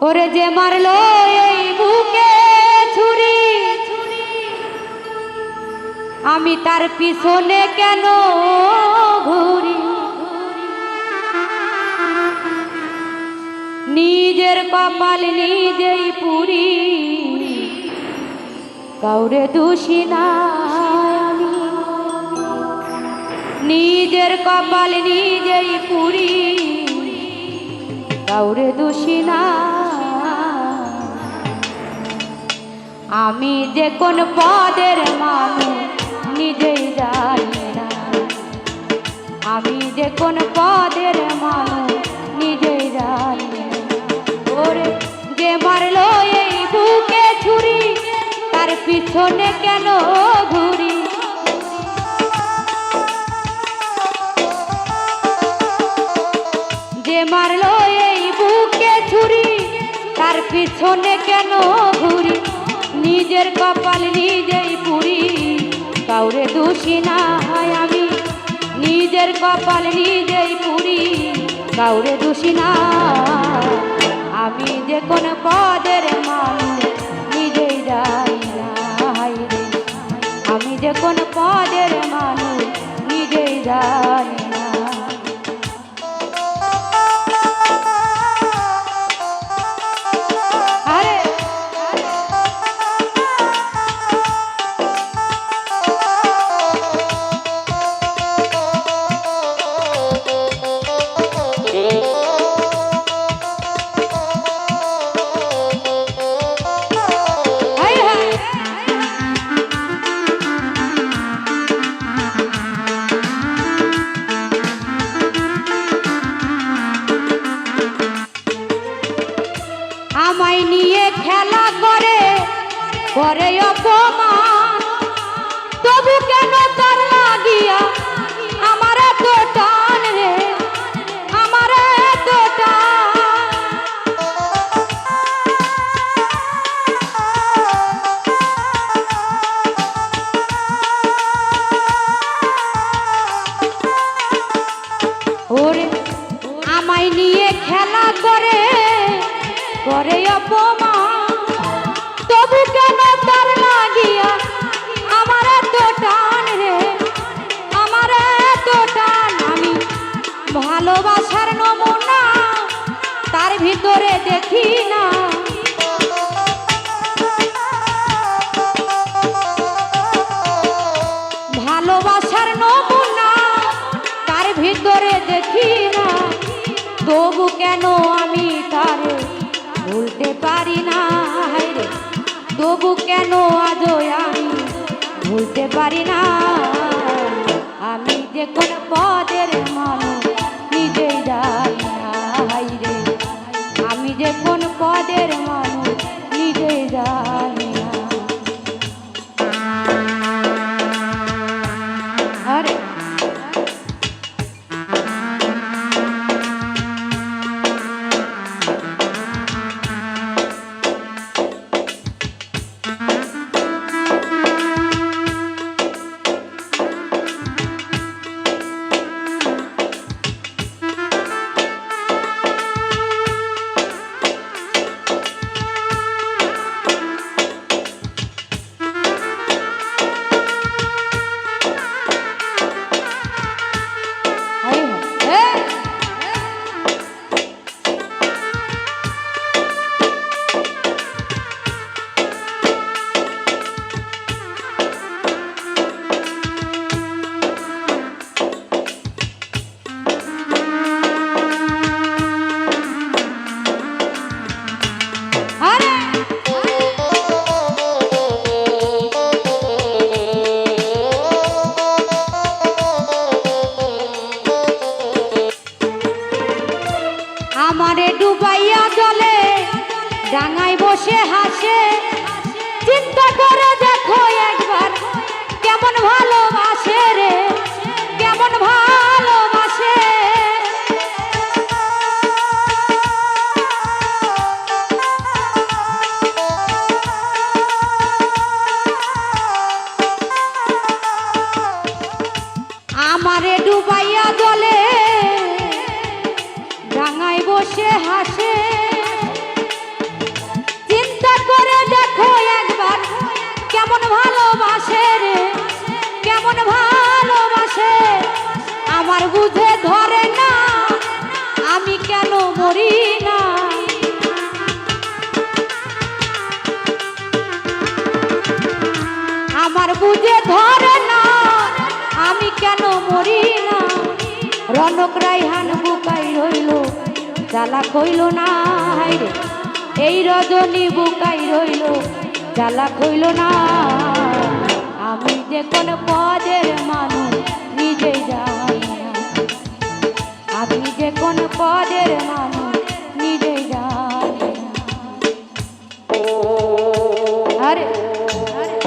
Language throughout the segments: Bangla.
ওরে যে মারলো এই বুকে ছুরি, আমি তার পিছনে কেন ঘুরি? নিজের কপাল নিজেই পুরি, কাউরে দোষী না আমি। নিজের কপাল নিজেই পুরি, কাউরে দোষী না আমি। যে কোন পদের মানুষ নিজেই জানি না, আমি যে কোন পদের মানুষ নিজেই জানি না। ওরে যে মারলো এই বুকে ছুরি, তার পিছনে কেন ঘুরি? যে মারলো এই বুকে ছুরি, তার পিছনে কেন ঘুরি? নিজের কপাল নিজেই পুরি, কাউরে দোষী না আমি। নিজের কপাল নিজেই পুরি, কাউরে দোষী না আমি। যে কোন পদের মানুষ নিজেই জানি না রে, আমি যে কোন পদের মানুষ নিজেই জানি না। আমায় নিয়ে খেলা করে করে অপমান, তবু কেন তার লাগিয়া আমার এত টান রে, আমার এত টান। ওরে আমায় নিয়ে খেলা করে করে অপমান, তবু কেন তার লাগিয়া আমার এত টান রে, আমার এত টান। আমি ভালোবাসার নমুনা তার ভিতরে দেখি না, ভালোবাসার নমুনা তার ভিতরে দেখি না। তবু কেন আমি তারে ভুলতে পারি না রে, তবু কেন আজও আমি ভুলতে পারি না। আমি যে কোন পদের মানুষ নিজেই জানি না রে, আমি যে কোন পদের মানুষ নিজেই জানি না। আরে আমারে ডুবাইয়া জলে ডাঙায় বসে হাসে, চিন্তা করে দেখো একবার কেমন ভালোবাসে রে, কেমন ভালোবাসে। আমারে ডুবাইয়া জলে ডাঙায় বসে হাসে, একবার কেমন ভালোবাসে রে, কেমন ভালোবাসে আমার বুঝে ধরে না, আমি কেন মরি না। আমার বুঝে ধরে না, আমি কেন মরি না। রনক রাইহান বুকাই রইল, জ্বালা কইল না হাইরে, এই রজনী বুকাই রইল, জ্বালা কইল না। আমি যে কোন পদের মানুষ নিজেই জানি না, আমি যে কোন পদের মানুষ নিজেই জানি না। আরে আরে আরে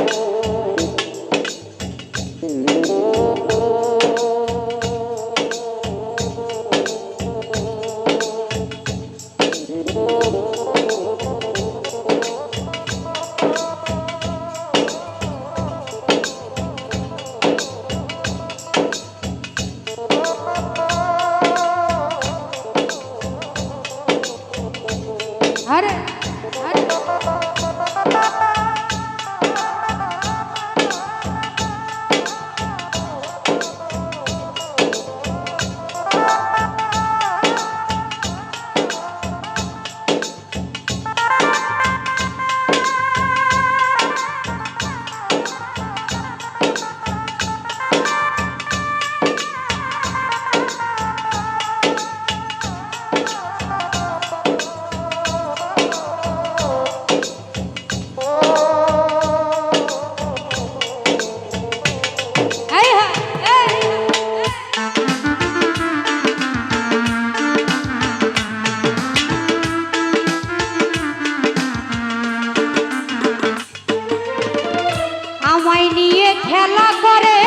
আমায় নিয়ে খেলা করে,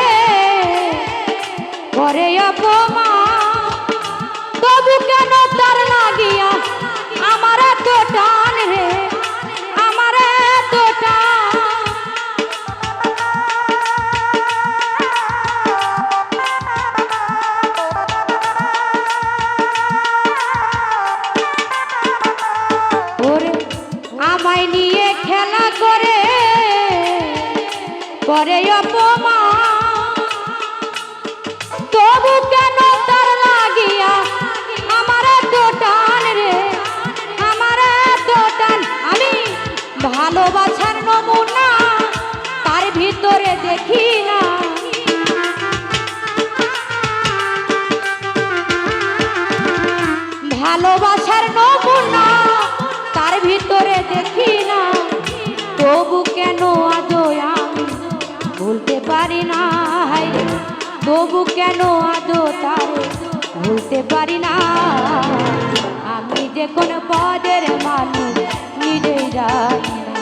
করে অপমান, তবু কেন তার লাগিয়া আমার এত টান রে, আমার এত টান। ওরে আমায় নিয়ে খেলা করে, করে অপমান, তবু কেন তার লাগিয়া আমার এত টান রে, আমার এত টান। আমি ভালোবাসার নমুনা তার ভিতরে দেখি না, ভালোবাসার নমুনা তার ভিতরে দেখি না, তবু কেন আজও আমি ভুলতে পারি না, হায়রে তবু কেন আজও তারে ভুলতে পারি না। আমি যে কোন পদের মানুষ নিজেই জানি না,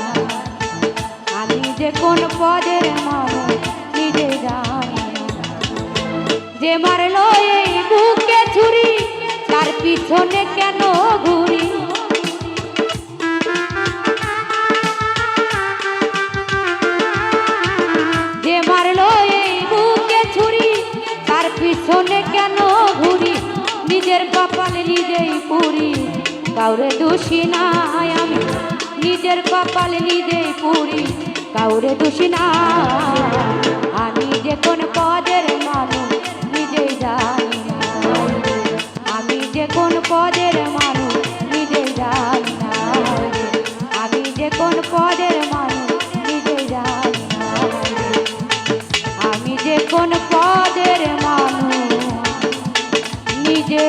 আমি যে কোন পদের মানুষ নিজেই জানি না। যে মারলো এই বুকে ছুরি, তার পিছনে কেন ঘুরি, যে মারলো এই বুকে ছুরি, তার পিছনে কেন ঘুরি। নিজের কপালে নিজেই পুরি, কাউরে দোষী নাই আমি, নিজের কপালে নিজেই পুরি, কাউরে দোষী না। আমি যে কোন পদের মানুষ নিজেই জানি না, আমি যে কোন পদের মানুষ নিজেই জানি না, আমি যে কোন পদের মানুষ নিজেই জানি না, আমি যে কোন পদের মানুষ নিজে